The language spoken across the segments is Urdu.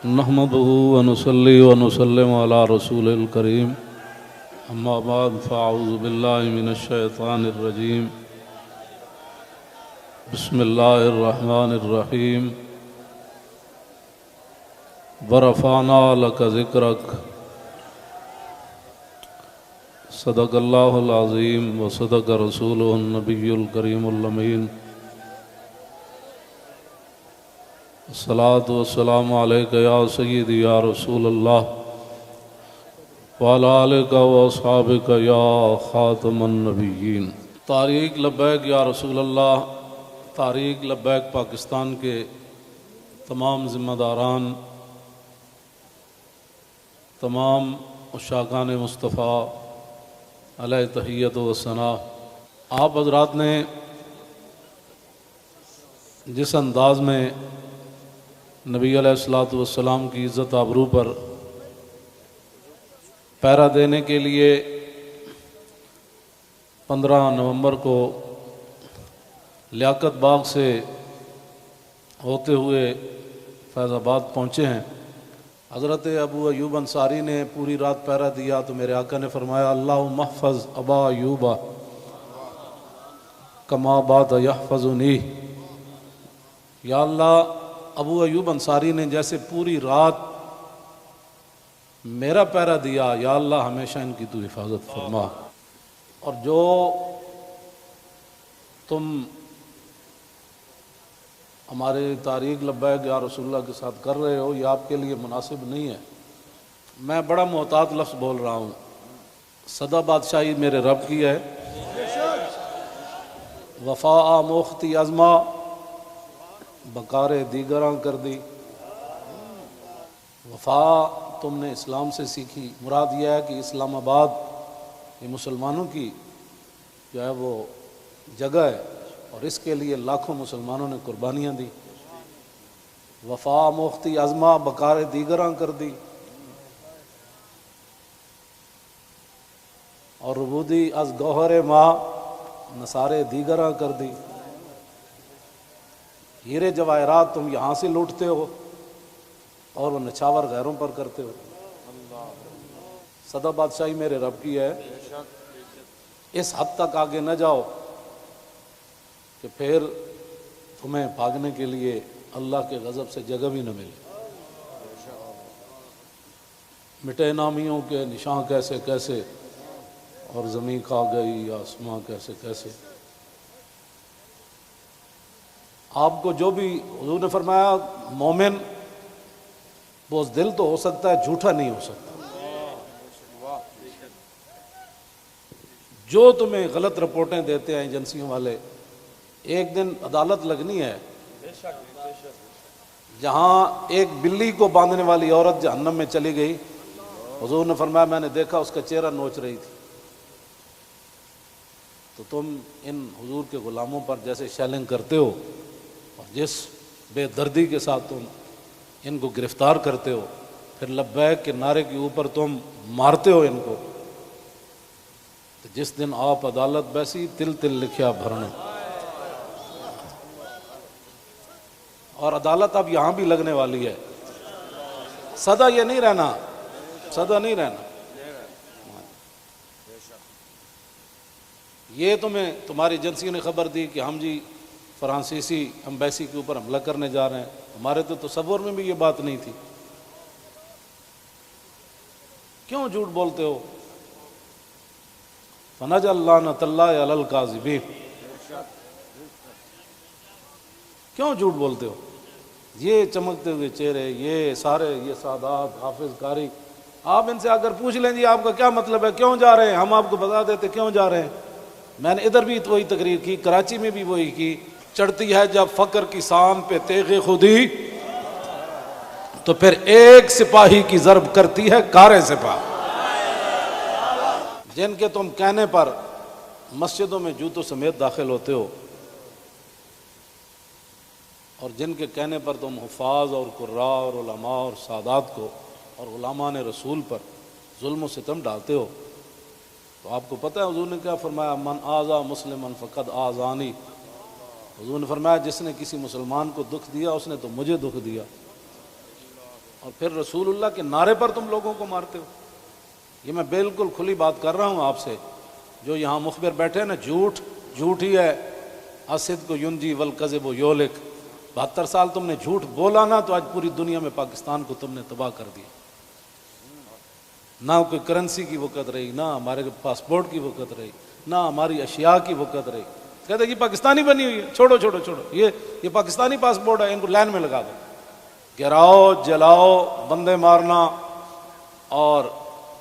نحمده ونصلي ونسلم على رسول الكريم اما بعد فاعوذ بالله من الشيطان الرجيم بسم الله الرحمن الرحيم ورفعنا لك ذكرك صدق الله العظيم وصدق رسوله النبي الكريم الأمين الصلاة والسلام عليك يا سيدي يا رسول الله وعلى آلك وأصحابك يا خاتم النبيين۔ تحریک لبیک یا رسول اللہ، تحریک لبیک پاکستان کے تمام ذمہ داران، تمام عشاقان مصطفیٰ علیہ تحیت و ثنا، آپ حضرات نے جس انداز میں نبی علیہ الصلوۃ والسلام کی عزت آبرو پر پہرا دینے کے لیے 15 نومبر کو لیاقت باغ سے ہوتے ہوئے فیض آباد پہنچے ہیں، حضرت ابو ایوب انصاری نے پوری رات پہرا دیا تو میرے آقا نے فرمایا اللہم احفظ ابا ایوب کما بات یحفظنی، یا اللہ ابو ایوب انصاری نے جیسے پوری رات میرا پہرا دیا، یا اللہ ہمیشہ ان کی تو حفاظت فرما۔ اور جو تم ہمارے تحریک لبیک یا رسول اللہ کے ساتھ کر رہے ہو، یہ آپ کے لیے مناسب نہیں ہے۔ میں بڑا محتاط لفظ بول رہا ہوں، صدا بادشاہی میرے رب کی ہے، وفا موختی ازما بکار دیگراں کر دی۔ وفا تم نے اسلام سے سیکھی، مراد یہ ہے کہ اسلام آباد یہ مسلمانوں کی جو ہے وہ جگہ ہے اور اس کے لیے لاکھوں مسلمانوں نے قربانیاں دی۔ وفا موختی ازما بکار دیگراں کر دی، اور ربودی از گوہر ماں نثارے دیگراں کر دی۔ ہیرے جواہرات تم یہاں سے لوٹتے ہو اور وہ نچھاور غیروں پر کرتے ہو۔ صدا بادشاہی میرے رب کی ہے، اس حد تک آگے نہ جاؤ کہ پھر تمہیں بھاگنے کے لیے اللہ کے غضب سے جگہ بھی نہ ملے۔ مٹے نامیوں کے نشان کیسے کیسے، اور زمین کھا گئی آسماں کیسے کیسے۔ آپ کو جو بھی حضور نے فرمایا مومن بزدل تو ہو سکتا ہے، جھوٹا نہیں ہو سکتا۔ جو تمہیں غلط رپورٹیں دیتے ہیں ایجنسیوں والے، ایک دن عدالت لگنی ہے جہاں ایک بلی کو باندھنے والی عورت جہنم میں چلی گئی، حضور نے فرمایا میں نے دیکھا اس کا چہرہ نوچ رہی تھی۔ تو تم ان حضور کے غلاموں پر جیسے شیلنگ کرتے ہو اور جس بے دردی کے ساتھ تم ان کو گرفتار کرتے ہو، پھر لبیک کے نعرے کے اوپر تم مارتے ہو ان کو، تو جس دن آپ عدالت بیسی تل تل لکھیا بھرنے۔ اور عدالت اب یہاں بھی لگنے والی ہے، سدا یہ نہیں رہنا، سدا نہیں رہنا۔ یہ تمہیں تمہاری ایجنسی نے خبر دی کہ ہم جی فرانسیسی امبیسی کے اوپر حملہ کرنے جا رہے ہیں، ہمارے تو تصور میں بھی یہ بات نہیں تھی۔ کیوں جھوٹ بولتے ہو؟ فنجعل لعنۃ اللہ علی الکاذبین، کیوں جھوٹ بولتے ہو؟ یہ چمکتے ہوئے چہرے، یہ سارے، یہ سادات، حافظ قاری، آپ ان سے اگر پوچھ لیں جی آپ کا کیا مطلب ہے، کیوں جا رہے ہیں، ہم آپ کو بتا دیتے کیوں جا رہے ہیں۔ میں نے ادھر بھی وہی تقریر کی، کراچی میں بھی وہی کی۔ چڑھتی ہے جب فقر کی سام پہ تیغ خودی، تو پھر ایک سپاہی کی ضرب کرتی ہے کار سپاہ۔ جن کے تم کہنے پر مسجدوں میں جوتوں سمیت داخل ہوتے ہو، اور جن کے کہنے پر تم حفاظ اور قراء اور علماء اور سادات کو اور غلامان رسول پر ظلم و ستم ڈالتے ہو، تو آپ کو پتہ ہے حضور نے کیا فرمایا، من آذا مسلما فقد آذانی۔ حضور نے فرمایا جس نے کسی مسلمان کو دکھ دیا اس نے تو مجھے دکھ دیا، اور پھر رسول اللہ کے نعرے پر تم لوگوں کو مارتے ہو. یہ میں بالکل کھلی بات کر رہا ہوں آپ سے. جو یہاں مخبر بیٹھے ہیں نا، جھوٹ ہی ہے. الصدق ینجی والکذب یہلک. 72 سال تم نے جھوٹ بولا نا، تو آج پوری دنیا میں پاکستان کو تم نے تباہ کر دیا. نہ کوئی کرنسی کی وقت رہی، نہ ہمارے پاسپورٹ کی وقت رہی، نہ ہماری اشیاء کی وقت رہی. کہتے ہیں کہ پاکستانی بنی ہوئی ہے، چھوڑو چھوڑو چھوڑو، یہ پاکستانی پاسپورٹ ہے، ان کو لائن میں لگا دو. گراؤ، جلاؤ، بندے مارنا اور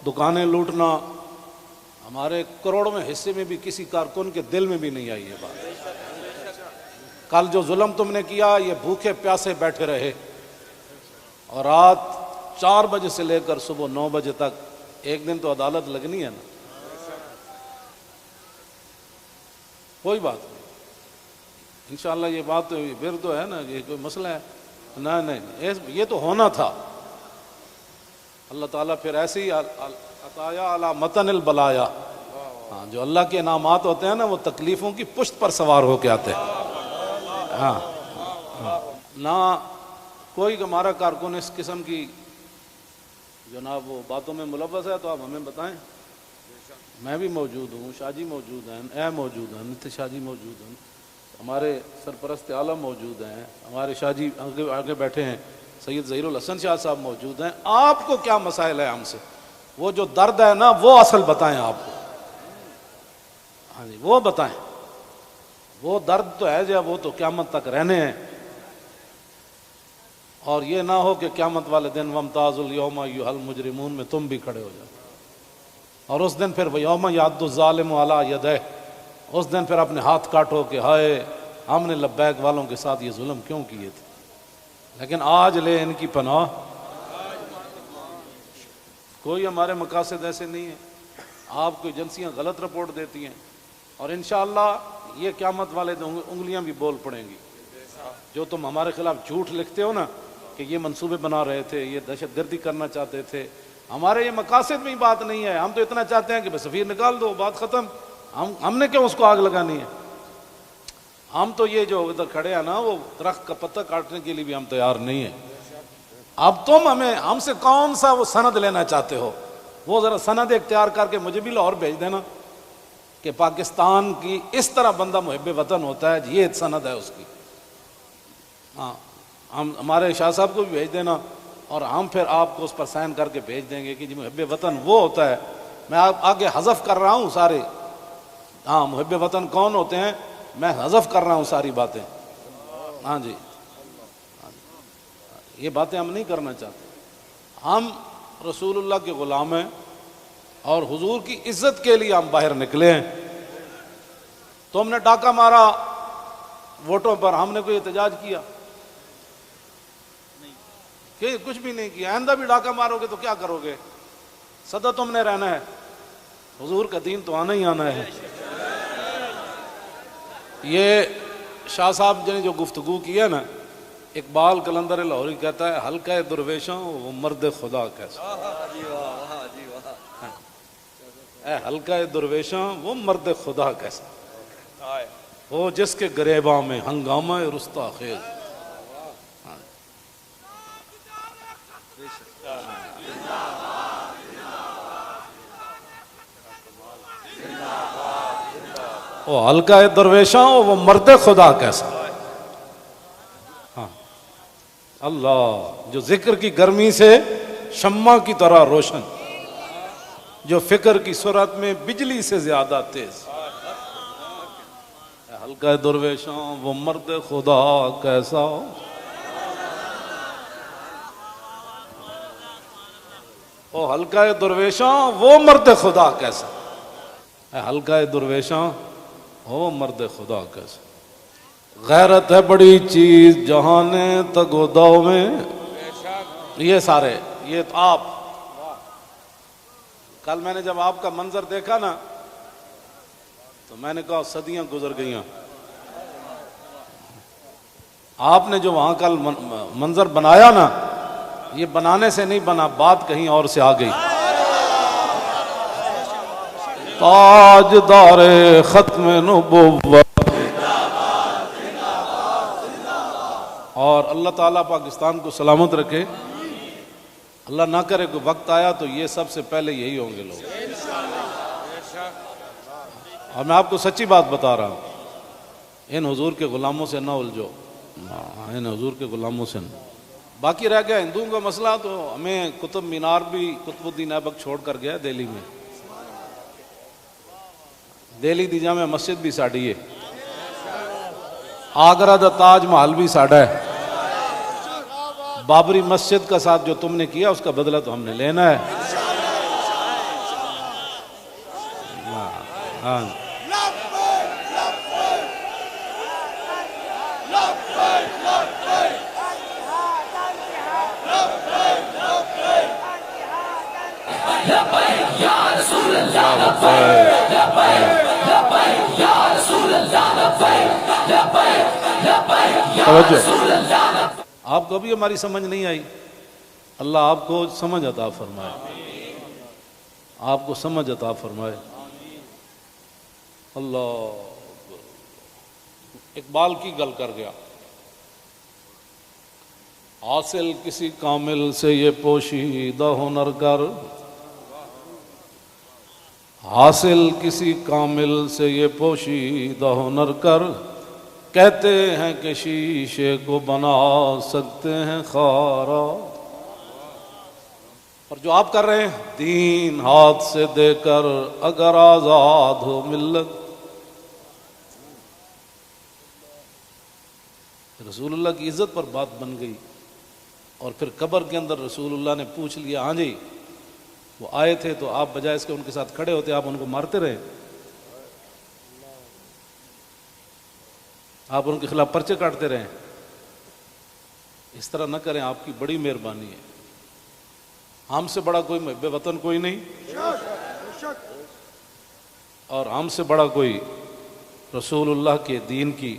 دکانیں لوٹنا، ہمارے کروڑوں میں حصے میں بھی کسی کارکن کے دل میں بھی نہیں آئی یہ بات. کل جو ظلم تم نے کیا، یہ بھوکے پیاسے بیٹھے رہے اور رات 4 بجے سے لے کر صبح 9 بجے تک. ایک دن تو عدالت لگنی ہے نا. کوئی بات نہیں، انشاءاللہ یہ بات پھر تو ہے نا، یہ کوئی مسئلہ ہے؟ نہیں، یہ تو ہونا تھا. اللہ تعالیٰ پھر ایسے ہی عطایا علی متن البلایا. ہاں، جو اللہ کے انعامات ہوتے ہیں نا، وہ تکلیفوں کی پشت پر سوار ہو کے آتے ہیں. ہاں، نہ کوئی ہمارا کارکن اس قسم کی جناب وہ باتوں میں ملوث ہے تو آپ ہمیں بتائیں. میں بھی موجود ہوں، شاہ جی موجود ہیں، اے موجود ہیں، نت شاہ جی موجود ہیں، ہمارے سرپرست عالم موجود ہیں، ہمارے شاہ جی آگے بیٹھے ہیں، سید ظہیر الحسن شاہ صاحب موجود ہیں. آپ کو کیا مسائل ہے ہم سے؟ وہ جو درد ہے نا، وہ اصل بتائیں آپ کو. ہاں جی، وہ بتائیں. وہ درد تو ہے جو وہ تو قیامت تک رہنے ہیں. اور یہ نہ ہو کہ قیامت والے دن وامتاز الیوم ایھا المجرمون میں تم بھی کھڑے ہو جاؤ. اور اس دن پھر یوم یعض الظالم علی یدیہ، اس دن پھر اپنے ہاتھ کاٹو کہ ہائے ہم نے لبیک والوں کے ساتھ یہ ظلم کیوں کیے تھے. لیکن آج لے ان کی پناہ. کوئی ہمارے مقاصد ایسے نہیں ہیں. آپ کو ایجنسیاں غلط رپورٹ دیتی ہیں اور انشاءاللہ یہ قیامت والے دن انگلیاں بھی بول پڑیں گی. جو تم ہمارے خلاف جھوٹ لکھتے ہو نا کہ یہ منصوبے بنا رہے تھے، یہ دہشت گردی کرنا چاہتے تھے، ہمارے یہ مقاصد میں ہی بات نہیں ہے. ہم تو اتنا چاہتے ہیں کہ بس سفیر نکال دو، بات ختم. ہم نے کیوں اس کو آگ لگانی ہے؟ ہم تو یہ جو ادھر کھڑے ہیں نا، وہ درخت کا پتہ کاٹنے کے لیے بھی ہم تیار نہیں ہیں. اب تم ہم سے کون سا وہ سند لینا چاہتے ہو؟ وہ ذرا سند اختیار کر کے مجھے بھی لاہور بھیج دینا کہ پاکستان کی اس طرح بندہ محب وطن ہوتا ہے، یہ سند ہے اس کی. ہاں، ہمارے شاہ صاحب کو بھی بھیج دینا اور ہم پھر آپ کو اس پر سائن کر کے بھیج دیں گے کہ جی محب وطن وہ ہوتا ہے. میں آگے حذف کر رہا ہوں سارے. ہاں، محب وطن کون ہوتے ہیں میں حذف کر رہا ہوں ساری باتیں. ہاں جی، یہ باتیں ہم نہیں کرنا چاہتے. ہم رسول اللہ کے غلام ہیں اور حضور کی عزت کے لیے ہم باہر نکلے ہیں. تم نے ڈاکہ مارا ووٹوں پر، ہم نے کوئی احتجاج کیا؟ کہ کچھ بھی نہیں کیا. آئندہ بھی ڈاکہ مارو گے تو کیا کرو گے؟ سدا تم نے رہنا ہے. حضور کا دین تو آنا ہی آنا ہے. یہ شاہ صاحب نے جو گفتگو کی ہے نا، اقبال قلندر لاہوری کہتا ہے حلقہ درویشوں وہ مرد خدا کیسا. اے حلقہ درویشوں وہ مرد خدا کیسا، وہ جس کے گریباں میں ہنگامہ رستا خیز. وہ حلقہ درویشاں وہ مرد خدا کیسا. ہاں، اللہ جو ذکر کی گرمی سے شمع کی طرح روشن، جو فکر کی سرعت میں بجلی سے زیادہ تیز. حلقہ درویشاں وہ مرد خدا کیسا. وہ حلقہ درویشاں وہ مرد خدا کیسا. حلقہ درویشاں وہ مرد خدا کیسا. غیرت ہے بڑی چیز جہان تگ و دو میں. یہ سارے یہ آپ کل میں نے جب آپ کا منظر دیکھا نا تو میں نے کہا صدیاں گزر گئیں. آپ نے جو وہاں کل منظر بنایا نا، یہ بنانے سے نہیں بنا، بات کہیں اور سے آ گئی. تاجدار ختم نبوت، اور اللہ تعالیٰ پاکستان کو سلامت رکھے. اللہ نہ کرے کوئی وقت آیا تو یہ سب سے پہلے یہی ہوں گے لوگ. اور میں آپ کو سچی بات بتا رہا ہوں، ان حضور کے غلاموں سے نہ الجھو، ان حضور کے غلاموں سے نہ. باقی رہ گیا ہندوؤں کا مسئلہ، تو ہمیں قطب مینار بھی قطب الدین ایبک چھوڑ کر گیا دہلی میں. دہلی دی جامع مسجد بھی ساڑی ہے، آگرہ دا تاج محل بھی ساڑا ہے. بابری مسجد کا ساتھ جو تم نے کیا اس کا بدلہ تو ہم نے لینا ہے. ہاں آپ کو ابھی ہماری سمجھ نہیں آئی، اللہ آپ کو سمجھ عطا فرمائے، آپ کو سمجھ عطا فرمائے. اللہ اقبال کی گل کر گیا، حاصل کسی کامل سے یہ پوشیدہ ہنر کر، حاصل کسی کامل سے یہ پوشیدہ ہنر کر، کہتے ہیں کہ شیشے کو بنا سکتے ہیں خارا. اور جو آپ کر رہے ہیں، دین ہاتھ سے دے کر اگر آزاد ہو ملت. رسول اللہ کی عزت پر بات بن گئی، اور پھر قبر کے اندر رسول اللہ نے پوچھ لیا، ہاں جی وہ آئے تھے تو آپ بجائے اس کے ان کے ساتھ کھڑے ہوتے، آپ ان کو مارتے رہے، آپ ان کے خلاف پرچے کاٹتے رہے. اس طرح نہ کریں، آپ کی بڑی مہربانی ہے. ہم سے بڑا کوئی محب وطن کوئی نہیں، اور ہم سے بڑا کوئی رسول اللہ کے دین کی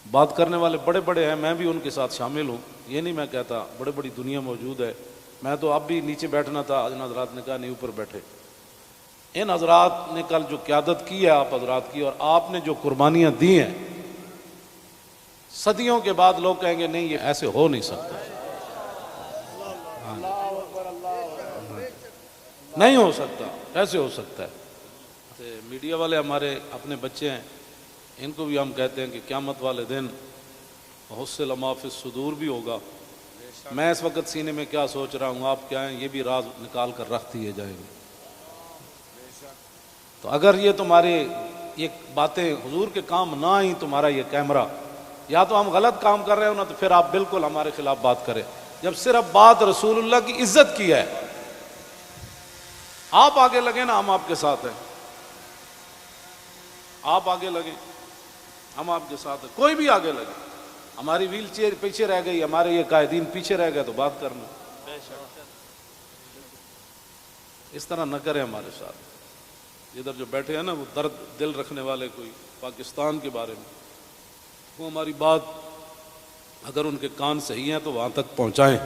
بات کرنے والے بڑے بڑے ہیں. میں بھی ان کے ساتھ شامل ہوں، یہ نہیں میں کہتا، بڑے بڑی دنیا موجود ہے. میں تو اب بھی نیچے بیٹھنا تھا، ان حضرات نے کہا نہیں اوپر بیٹھے. ان حضرات نے کل جو قیادت کی ہے آپ حضرات کی، اور آپ نے جو قربانیاں دی ہیں، صدیوں کے بعد لوگ کہیں گے نہیں یہ ایسے ہو نہیں سکتا، نہیں ہو سکتا، ایسے ہو سکتا ہے. میڈیا والے ہمارے اپنے بچے ہیں، ان کو بھی ہم کہتے ہیں کہ قیامت والے دن حصل ما فی الصدور بھی ہوگا. میں اس وقت سینے میں کیا سوچ رہا ہوں، آپ کیا ہیں، یہ بھی راز نکال کر رکھ دیے جائیں گے. تو اگر یہ تمہارے یہ باتیں حضور کے کام نہ آئیں، تمہارا یہ کیمرہ، یا تو ہم غلط کام کر رہے ہو نا، تو پھر آپ بالکل ہمارے خلاف بات کریں. جب صرف بات رسول اللہ کی عزت کی ہے، آپ آگے لگے نا، ہم آپ کے ساتھ ہیں. آپ آگے لگے، ہم آپ کے ساتھ ہیں. کوئی بھی آگے لگے، ہماری ویل چیئر پیچھے رہ گئی، ہمارے یہ قائدین پیچھے رہ گئے، تو بات کرنا. اس طرح نہ کریں ہمارے ساتھ. ادھر جو بیٹھے ہیں نا، وہ درد دل رکھنے والے کوئی پاکستان کے بارے میں، وہ ہماری بات اگر ان کے کان صحیح ہیں تو وہاں تک پہنچائیں.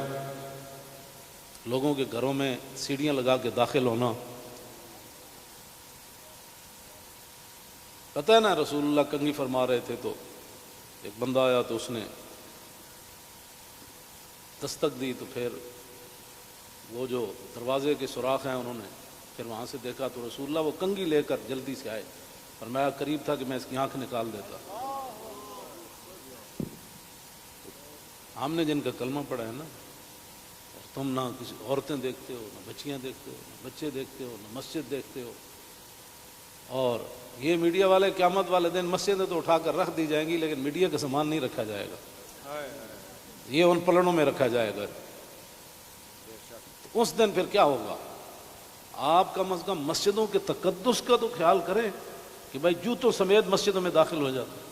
لوگوں کے گھروں میں سیڑھیاں لگا کے داخل ہونا، پتہ ہے نا رسول اللہ کنگھی فرما رہے تھے تو ایک بندہ آیا تو اس نے دستک دی، تو پھر وہ جو دروازے کے سوراخ ہیں انہوں نے پھر وہاں سے دیکھا تو رسول اللہ وہ کنگھی لے کر جلدی سے آئے، اور میں قریب تھا کہ میں اس کی آنکھ نکال دیتا. ہم نے جن کا کلمہ پڑھا ہے نا، اور تم نہ کسی عورتیں دیکھتے ہو، نہ بچیاں دیکھتے ہو، نہ بچے دیکھتے ہو، نہ مسجد دیکھتے ہو. اور یہ میڈیا والے قیامت والے دن مسجدیں تو اٹھا کر رکھ دی جائیں گی، لیکن میڈیا کا سامان نہیں رکھا جائے گا، یہ ان پلڑوں میں رکھا جائے گا. اس دن پھر کیا ہوگا؟ آپ کم از کم مسجدوں کے تقدس کا تو خیال کریں کہ بھائی جوتوں سمیت مسجدوں میں داخل ہو جاتے.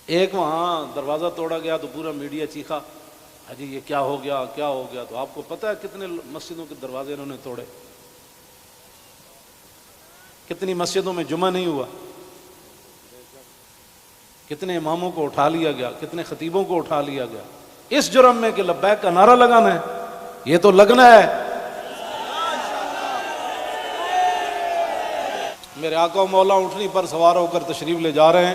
ایک وہاں دروازہ توڑا گیا تو پورا میڈیا چیخا، حجی یہ کیا ہو گیا، کیا ہو گیا. تو آپ کو پتہ ہے کتنے مسجدوں کے دروازے انہوں نے توڑے، کتنی مسجدوں میں جمعہ نہیں ہوا، کتنے اماموں کو اٹھا لیا گیا، کتنے خطیبوں کو اٹھا لیا گیا، اس جرم میں کہ لبیک کا نعرہ لگانا ہے. یہ تو لگنا ہے. میرے آقا و مولا اونٹنی پر سوار ہو کر تشریف لے جا رہے ہیں.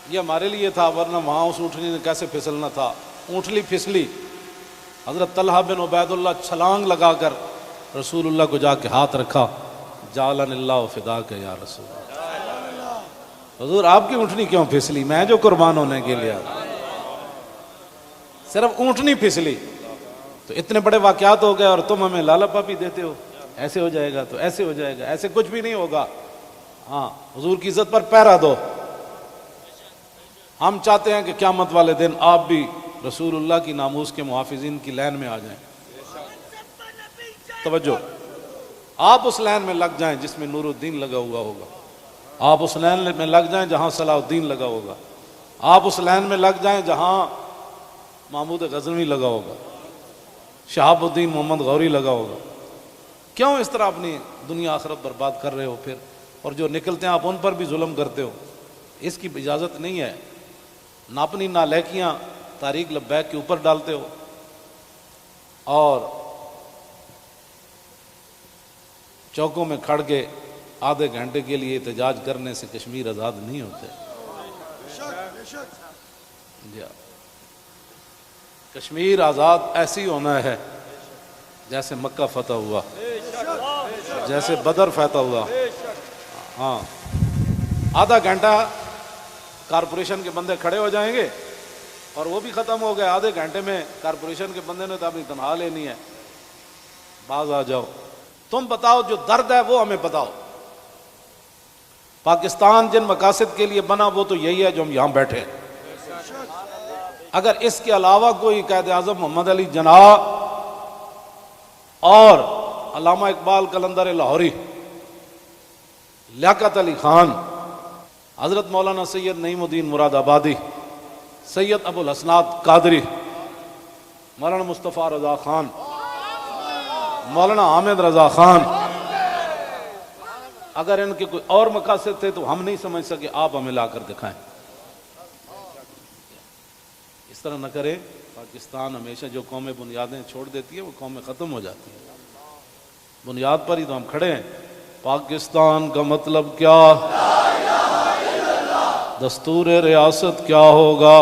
یہ ہمارے لیے تھا، ورنہ وہاں اس اونٹنی نے کیسے پھسلنا تھا. اونٹلی پھسلی، حضرت طلحہ بن عبید اللہ چھلانگ لگا کر رسول اللہ کو جا کے ہاتھ رکھا، جعلن اللہ فداک یا رسول اللہ، حضور آپ کی اونٹنی کیوں پھسلی؟ میں جو قربان ہونے کے لیے صرف اونٹنی پھسلی تو اتنے بڑے واقعات ہو گئے، اور تم ہمیں لالا پاپی دیتے ہو، ایسے ہو جائے گا تو ایسے ہو جائے گا، ایسے کچھ بھی نہیں ہوگا۔ ہاں، حضور کی عزت پر پہرا دو۔ ہم چاہتے ہیں کہ قیامت والے دن آپ بھی رسول اللہ کی ناموس کے محافظین کی لائن میں آ جائیں۔ توجہ، آپ اس لائن میں لگ جائیں جس میں نور الدین لگا ہوا ہوگا، آپ اس لائن میں لگ جائیں جہاں صلاح الدین لگا ہوگا، آپ اس لائن میں لگ جائیں جہاں محمود غزنوی لگا ہوگا، شہاب الدین محمد غوری لگا ہوگا۔ کیوں اس طرح اپنی دنیا آخرت برباد کر رہے ہو پھر؟ اور جو نکلتے ہیں آپ ان پر بھی ظلم کرتے ہو، اس کی اجازت نہیں ہے۔ نہ اپنی نالائکیاں تاریخ لبیک کے اوپر ڈالتے ہو، اور چوکوں میں کھڑ کے آدھے گھنٹے کے لیے احتجاج کرنے سے کشمیر آزاد نہیں ہوتے۔ کشمیر آزاد ایسی ہونا ہے جیسے مکہ فتح ہوا، جیسے بدر فتح ہوا۔ ہاں، آدھا گھنٹہ کارپوریشن کے بندے کھڑے ہو جائیں گے اور وہ بھی ختم ہو گئے، آدھے گھنٹے میں کارپوریشن کے بندے نے تو اپنی تنخواہ لینی ہے، باز آ جاؤ۔ تم بتاؤ جو درد ہے وہ ہمیں بتاؤ۔ پاکستان جن مقاصد کے لیے بنا وہ تو یہی ہے جو ہم یہاں بیٹھے ہیں۔ اگر اس کے علاوہ کوئی قائد اعظم محمد علی جناح اور علامہ اقبال قلندر لاہوری، لیاقت علی خان، حضرت مولانا سید نعیم الدین مراد آبادی، سید ابو الحسنات قادری، مولانا مصطفیٰ رضا خان، مولانا حامد رضا خان، اگر ان کے کوئی اور مقاصد تھے تو ہم نہیں سمجھ سکے، آپ ہمیں لا کر دکھائیں۔ اس طرح نہ کریں۔ پاکستان ہمیشہ جو قومیں بنیادیں چھوڑ دیتی ہیں وہ قومیں ختم ہو جاتی ہیں۔ بنیاد پر ہی تو ہم کھڑے ہیں۔ پاکستان کا مطلب کیا؟ دستور ریاست کیا ہوگا؟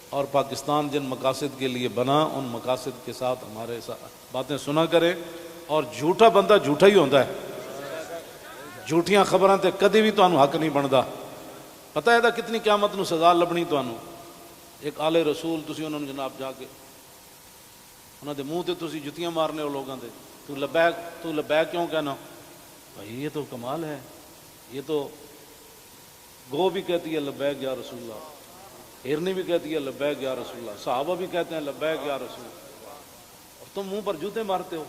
اور پاکستان جن مقاصد کے لیے بنا ان مقاصد کے ساتھ ہمارے باتیں سنا کرے۔ اور جھوٹا بندہ جھوٹا ہی ہوتا ہے، جھوٹیاں خبراں تے کدی بھی تانوں حق نہیں بنتا۔ پتہ ہے کتنی قیامت نو سزا لبنی تانوں۔ ایک آل رسول تسی انہوں نے جناب جا کے انہوں دے منہ تے تسی جتیاں مارنے ہو لوگاں دے، تو لبیک کیوں کہنا؟ بھائی یہ تو کمال ہے، یہ تو گو بھی کہتی ہے لبیک یا رسول اللہ، ہرنی بھی کہتی ہے لبیک یا رسول اللہ، صحابہ بھی کہتے ہیں لبیک یا رسول اللہ، اور تم منہ پر جوتے مارتے ہو۔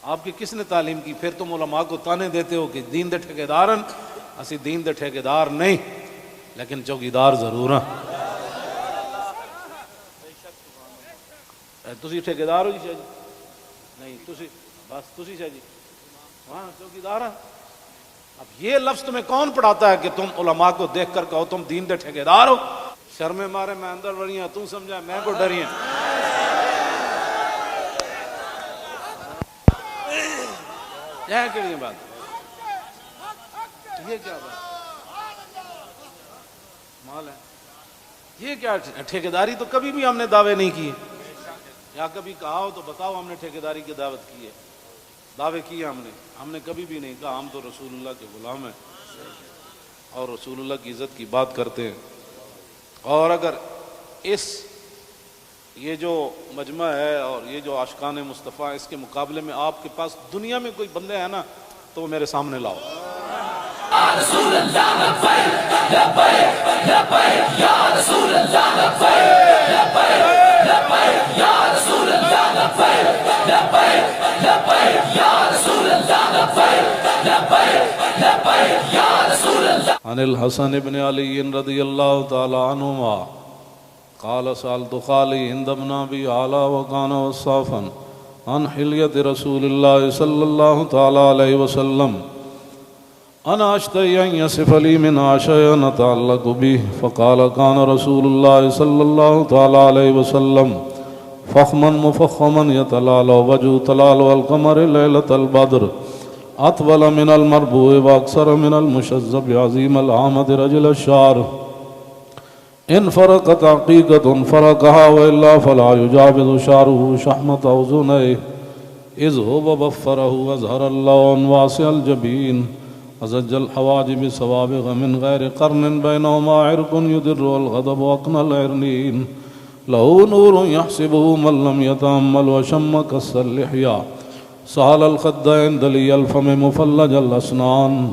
آپ کی کس نے تعلیم کی؟ پھر تم علماء کو تانے دیتے ہو کہ دین دے ٹھیکیدارن، اسی دین دے ٹھیکیدار نہیں لیکن چوکیدار ضرور ہیں۔ تسی ٹھیکیدار ہو جی شاہ جی؟ نہیں، تسی بس تسی شاہ جی ہاں چوکیدار ہیں۔ اب یہ لفظ تمہیں کون پڑھاتا ہے کہ تم علماء کو دیکھ کر کہو تم دین دے ٹھیکیدار ہو؟ شرم مارے میں اندر بڑی ہوں، تم سمجھا میں کو ڈری ہیں۔ یہ کیڑی بات؟ یہ کیا بات مال ہے؟ یہ کیا ٹھیکیداری؟ تو کبھی بھی ہم نے دعوے نہیں کیے، یا کبھی کہا ہو تو بتاؤ ہم نے ٹھیکیداری کی دعوت کی ہے، دعوے کیے ہم نے کبھی بھی نہیں کہا۔ ہم تو رسول اللہ کے غلام ہیں اور رسول اللہ کی عزت کی بات کرتے ہیں۔ اور اگر یہ جو مجمع ہے اور یہ جو عاشقان مصطفیٰ، اس کے مقابلے میں آپ کے پاس دنیا میں کوئی بندے ہیں نا تو وہ میرے سامنے لاؤ۔ رسول اللہ لبیک لبیک لبیک یا رسول اللہ لبیک لبیک لبیک یا رسول اللہ لبیک لبیک لبیک یا رسول اللہ لبیک لبیک لبیک یا رسول اللہ۔ عن الحسن بن علی رضی اللہ تعالی عنہما قال سألت خالي عند ابن أبي علا وكان وصافا عن حلية رسول الله صلى الله تعالى عليه وسلم أنا أشتهي أن يصف لي منها شيئا نتعلق به فقال كان رسول الله صلى الله تعالى عليه وسلم فخما مفخما يتلالى وجهه تلالى القمر ليلة البدر أطول من المربوع وأكثر من المشذب عظيم العامد رجل الشعر إن فرقت عقيقة فرقها وإلا فلا يجاوز شعره شحمة أذنيه إذ هو بفره وأزهر اللون واسع الجبين أزج الحواجب سوابغ من غير قرن بينهما عرق يدر والغضب أقنى العرنين له نور يحسبه من لم يتأمل وشم كس اللحية سهل الخدين دلي الفم مفلج الأسنان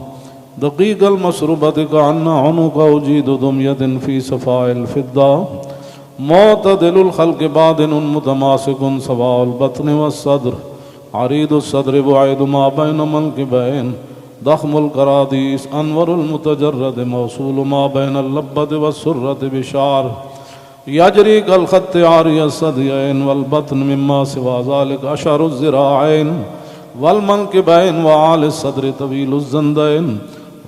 دقيق المسربة كأن عنق أجيد دمية في صفاء الفضة معتدل الخلق بادن متماسك سواء البطن والصدر عريض الصدر بعيد ما بين منكبين ضخم الكراديس أنور المتجرد موصول ما بين اللبة والسرة بشعر يجري كالخط عاري الثديين والبطن مما سوى ذلك أشعر الذراعين والمنكبين وعالي الصدر طويل الزندين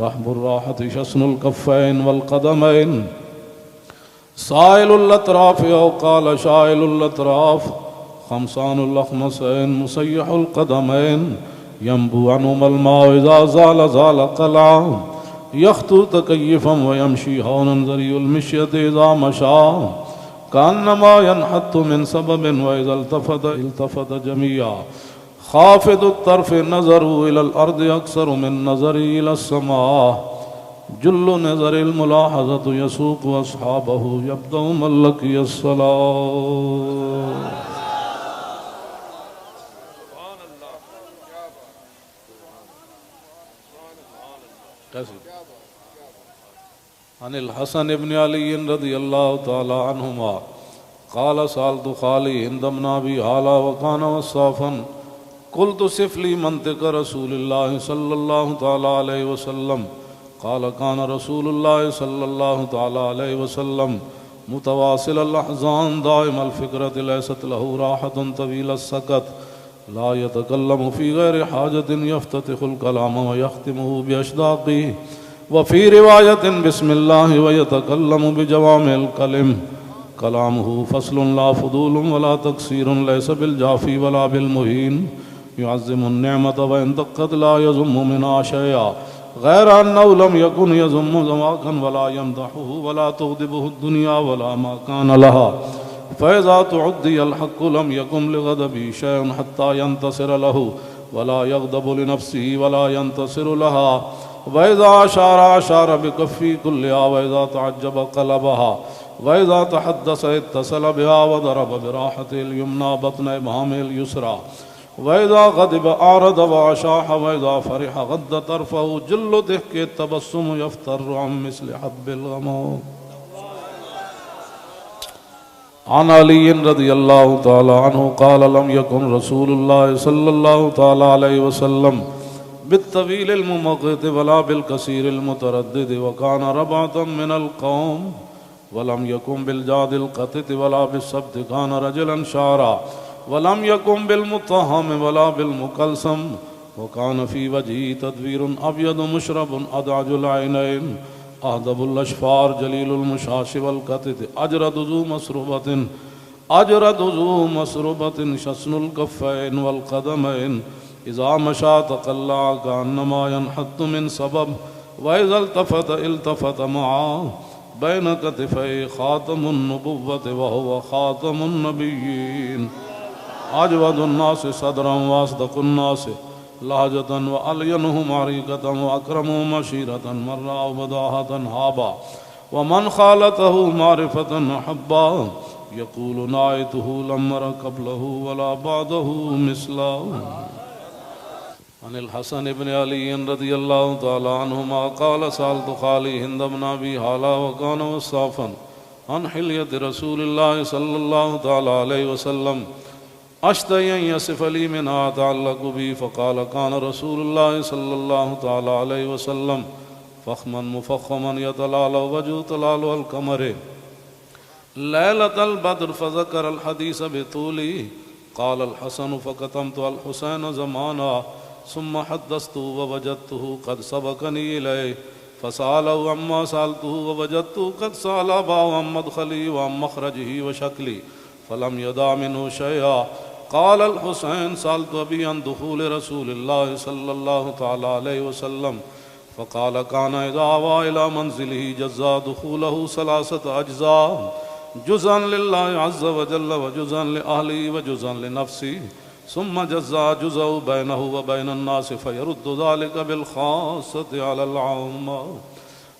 رحب الراحة شسن الكفين والقدمين سائل الأطراف أو قال شائل الأطراف خمسان الأخمسين مسيح القدمين ينبو عنهما الماء إذا زال زال قلعا يخطو تكيفا ويمشي هونا ذري المشية إذا مشى كأنما ينحط من سبب وإذا التفت جميعا خافض الطرف نظره إلى الأرض أكثر من نظره إلى السماء جل نظر الملاحظة يسوق أصحابه يبدأ من لقي الصلاة. عن الحسن بن علي رضي الله تعالى عنهما قال سألت خالي هند بن أبي هالة وكان وصافا قلت صف لي منطق رسول الله صلى الله تعالى عليه وسلم قال كان رسول الله صلى الله تعالى عليه وسلم متواصل الأحزان دائم الفكرة ليست له راحة طويل السكت لا يتكلم في غير حاجة يفتتح الكلام ويختمه بأشداقه وفي رواية بسم الله ويتكلم بجوامع الكلم كلامه فصل لا فضول ولا تقصير ليس بالجافي ولا بالمهين يعظم النعمة وإن دقت لا يزم منها شيئا غير أنه لم يكن يزم زواكا ولا يمدحه ولا تغضبه الدنيا ولا ما كان لها فإذا تعدي الحق لم يكن لغضبه شيء حتى ينتصر له ولا يغضب لنفسه ولا ينتصر لها وإذا أشار بكفي كلها وإذا تعجب قلبها وإذا تحدث اتصل بها وضرب براحته اليمنى بطن إبهامه اليسرى وإذا غضب أعرض وأشاح وإذا فرح غض طرفه جل ضحك التبسم يفتر عن مثل حب الغمام. عن علي رضي الله تعالى عنه قال لم يكن رسول الله صلى الله تعالى عليه وسلم بالطويل الممقت ولا بالكثير المتردد وكان ربعة من القوم ولم يكن بالجاد القتت ولا بالسبت كان رجلا شعرا ولم يكن بالمطهم ولا بالمكلسم وكان في وجهه تدوير أبيض مشرب أدعج العينين أهدب الأشفار جليل المشاش والكتت أجرد ذو مسربة شسن الكفين والقدمين إذا مشى تقلع كأنما ينحط من سبب وإذا التفت معه بين كتفي خاتم النبوة وهو خاتم النبيين أجود الناس صدرا وأصدق الناس لهجة وألينهم عريقة وأكرمهم عشيرة مرة وبداهة هابا ومن خالته معرفة أحبا يقول نايته لم أر قبله ولا بعده مثله. عن الحسن بن علي رضي الله تعالى عنهما قال سألت خالي هند بن أبي هالة وكان وصافا عن حلية رسول الله صلى الله تعالى عليه وسلم أشتهي أن يصف لي منها تعلق بي فقال كان رسول الله صلى الله تعالى عليه وسلم فخما مفخما يتلالى وجه تلالى القمر ليلة البدر فذكر الحديث بطوله قال الحسن فكتمت الحسين زمانا ثم حدثته ووجدته قد سبقني إليه فسأله عما سألته ووجدته قد سأل أباه عن مدخلي وعن مخرجه وشكلي فلم يدع منه شيئا. قال الحسين سألت أبي عن دخول رسول الله صلى الله تعالى عليه وسلم فقال كان إذا آوى إلى منزله جزا دخوله 3 أجزاء، جزءا لله عز وجل وجزءا لأهله وجزءا لنفسه، ثم جزا جزء بينه وبين الناس فيرد ذلك بالخاصة على العامة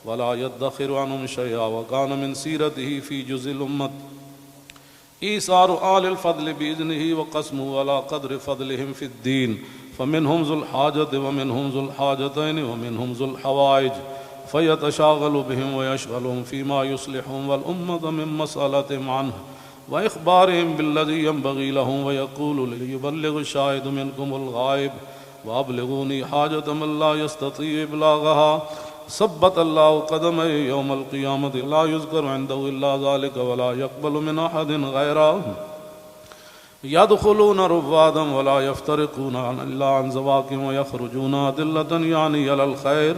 ولا يدخر عنهم شيئا. وكان من سيرته في جزء الأمة إيثار آل الفضل بإذنه وقسمه على قدر فضلهم في الدين، فمنهم ذو الحاجة ومنهم ذو الحاجتين ومنهم ذو الحوائج، فيتشاغل بهم ويشغلهم فيما يصلحهم والأمة من مسألتهم عنه وإخبارهم بالذي ينبغي لهم، ويقول ليبلغ الشاهد منكم الغائب وأبلغوني حاجة من لا يستطيع إبلاغها. ثبت الله قدمه يوم القيامة لا يذكر عنده إلا ذلك ولا يقبل من أحد غيره. يدخلون رفادا ولا يفترقون إلا عن زواكم ويخرجون أدلة يعني على الخير.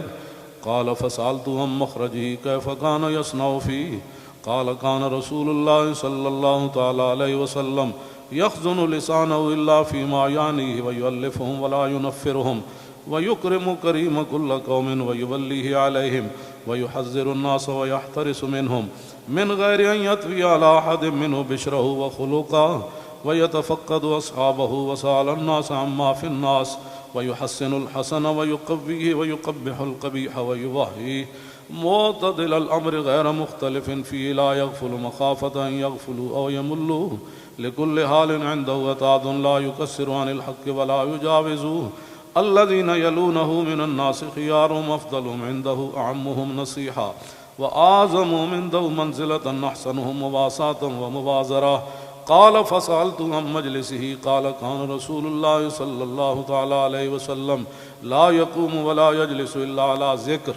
قال فسألت عن مخرجه كيف كان يصنع فيه؟ قال كان رسول الله صلى الله تعالى عليه وسلم يخزن لسانه إلا فيما يعنيه ويؤلفهم ولا ينفرهم ويكرم كريم كل قوم ويوليه عليهم ويحذر الناس ويحترس منهم من غير أن يطوي على أحد منه بشره وخلقه ويتفقد أصحابه وسأل الناس عما في الناس ويحسن الحسن ويقويه ويقبح القبيح ويوهيه معتدل الأمر غير مختلف فيه لا يغفل مخافة أن يغفلوا أو يملوا لكل حال عنده وتعد لا يكسر عن الحق ولا يجاوزوه. الذين يلونه من الناس خيارهم أفضلهم عنده أعمهم نصيحة وأعظمهم عنده منزلة أحسنهم مواساة ومبازرة. قال فسألت عن مجلسه قال كان رسول الله صلى الله تعالى عليه وسلم لا يقوم ولا يجلس إلا على ذكر،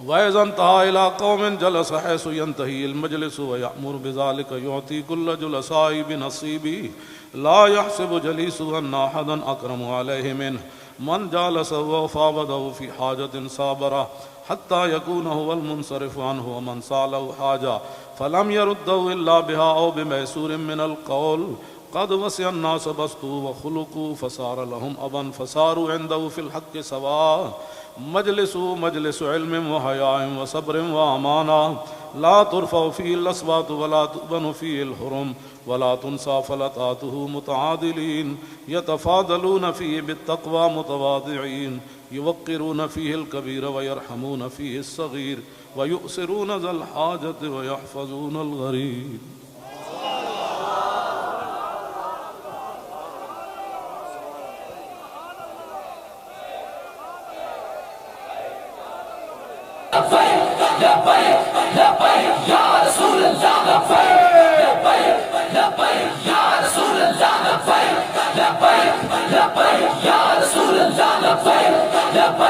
وإذا انتهى إلى قوم جلس حيث ينتهي المجلس ويأمر بذلك يعطي كل جلسائه بنصيبه لا يحسب جليسه أن أحدا أكرم عليه منه. من جالسه وفاوضه في حاجة صابره حتى يكون هو المنصرف عنه، ومن سأله حاجة فلم يرده إلا بها أو بميسور من القول قد وسع الناس بسطوا وخلقوا فصار لهم أبا فصاروا عنده في الحق سواء. مجلس علم وحياء وصبر وأمانة لا ترفع فيه الأصوات ولا تؤبن فيه الحرم ولا تنسى فلتاته متعادلين يتفاضلون فيه بالتقوى متواضعين يوقرون فيه الكبير ويرحمون فيه الصغير ويؤسرون ذا الحاجة ويحفظون الغريب. لبيك يا رسول الله لبيك لبيك